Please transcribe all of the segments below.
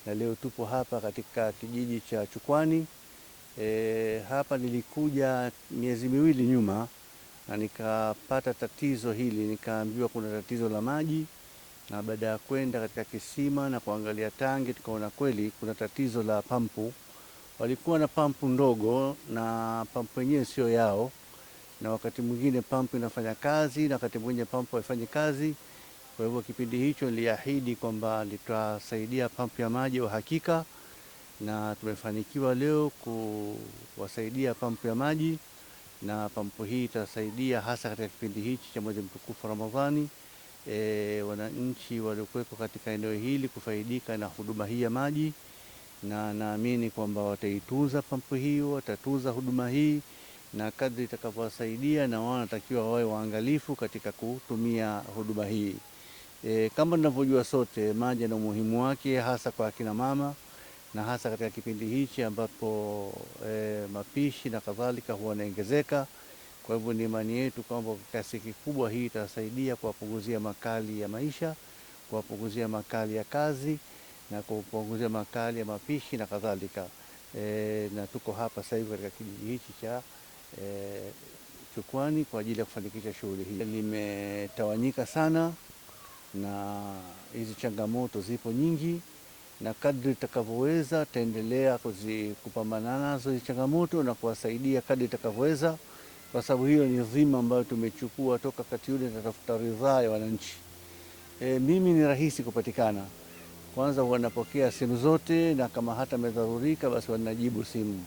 na leo tupo hapa katika kijiji cha Chukwani. Hapa nilikuja miezi miwili nyuma na nikapata tatizo hili, nikaambiwa kuna tatizo la maji, na baada ya kwenda katika kisima na kuangalia tangi tukaona kweli kuna tatizo la pampu. Walikuwa na pampu ndogo na pampu yenyewe sio yao, na wakati mwingine pampu inafanya kazi na wakati mwingine pampu haifanyi kazi. Kwa hivyo kipindi hicho niliahidi kwamba nitasaidia pampu ya maji wa hakika, na tumefanikiwa leo kuwasaidia pampu ya maji, na pampu hii itasaidia hasa katika kipindi hichi cha mwezi mtukufu Ramadhani, wananchi waliokuwepo katika eneo hili kufaidika na huduma hii ya maji, na naamini kwamba wataitunza pampu hiyo, watatuza huduma hii, na kadri itakavyowasaidia na wao wanatakiwa wawe waangalifu katika kutumia huduma hii. Kama tunavyojua sote, maji yana umuhimu wake hasa kwa akina mama, na hasa katika kipindi hichi ambapo mapishi na kadhalika huwa yanaongezeka. Kwa hivyo ni imani yetu kwamba kiasi kikubwa hii itasaidia kuwapunguzia makali ya maisha, kuwapunguzia makali ya kazi na kupunguzia makali ya mapishi na kadhalika. Na tuko hapa sasa hivi katika kijiji hichi cha Chukwani kwa ajili ya kufanikisha shughuli hii. Limetawanyika sana na hizi changamoto zipo nyingi, na kadri itakavyoweza taendelea kupambana nazo hizi changamoto na kuwasaidia kadri itakavyoweza, kwa sababu hiyo ni dhima ambayo tumechukua toka kati yule tatafuta ridhaa ya wananchi. Mimi ni rahisi kupatikana, kwanza wanapokea simu zote, na kama hata amedharurika basi wanajibu simu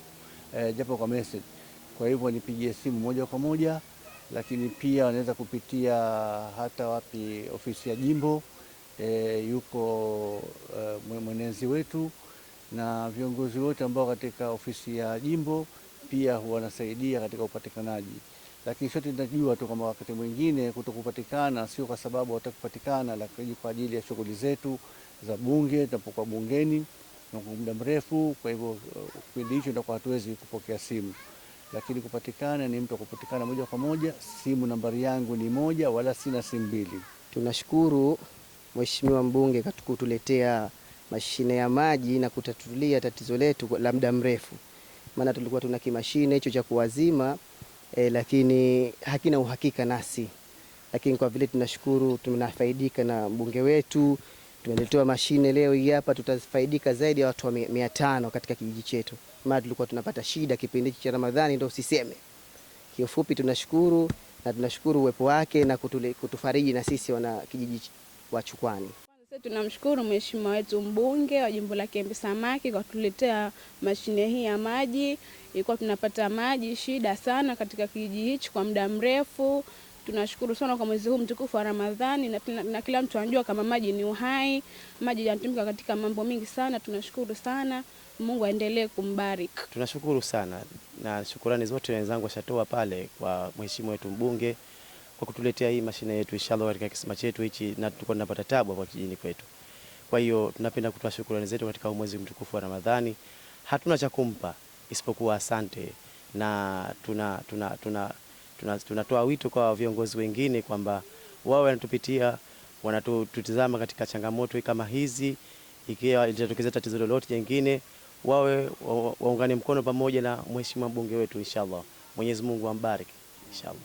japo kwa message. Kwa hivyo nipigie simu moja kwa moja, lakini pia wanaweza kupitia hata ofisi ya jimbo, yuko mwenezi wetu na viongozi wote ambao katika ofisi ya jimbo pia wanasaidia katika upatikanaji. Lakini sote tunajua tu kwamba wakati mwingine kutokupatikana sio kwa sababu hatakupatikana, lakini kwa ajili ya shughuli zetu za bunge, tunapokuwa bungeni na kwa muda mrefu. Kwa hivyo kipindi hicho ndio hatuwezi kupokea simu, lakini kupatikana ni mtu kupatikana moja kwa moja. Simu nambari yangu ni 1, wala sina simu 2. Tunashukuru Mheshimiwa mbunge kutuletea mashine ya maji na kutatulia tatizo letu la muda mrefu, maana tulikuwa tuna kimashine hicho cha kuwazima lakini hakina uhakika nasi. Lakini kwa vile tunashukuru tunafaidika na mbunge wetu, tumeletewa mashine leo hii hapa, tutafaidika zaidi ya watu 500 katika kijiji chetu, maana tulikuwa tunapata shida kipindi cha Ramadhani ndio usiseme. Kiufupi tunashukuru, na tunashukuru uwepo wake na kutufariji na sisi wana kijiji wa Chukwani. Kwanza tunamshukuru mheshimiwa wetu mbunge wa jimbo la Kembe Samaki kwa kutuletea mashine hii ya maji. Ilikuwa tunapata maji shida sana katika kijiji hichi kwa muda mrefu. Tunashukuru sana kwa mwezi huu mtukufu wa Ramadhani, na kila mtu anajua kama maji ni uhai. Maji yanatumika katika mambo mingi sana. Tunashukuru sana. Mungu aendelee kumbariki. Tunashukuru sana, na shukrani zote wenzangu washatoa pale kwa mheshimiwa wetu mbunge kwa kutuletea hii mashine yetu inshallah katika kisima chetu hichi, na tulikuwa tunapata tabu kwa kijini kwetu. Kwa hiyo tunapenda kutoa shukrani zetu katika mwezi mtukufu wa Ramadhani. Hatuna cha kumpa isipokuwa asante, na tunatoa wito kwa viongozi wengine kwamba wao wanatupitia, wanatutizama katika changamoto kama hizi. Ikiwa itatokeza tatizo lolote jingine, waungane mkono pamoja na mheshimiwa mbunge wetu inshallah. Mwenyezi Mungu ambariki inshallah.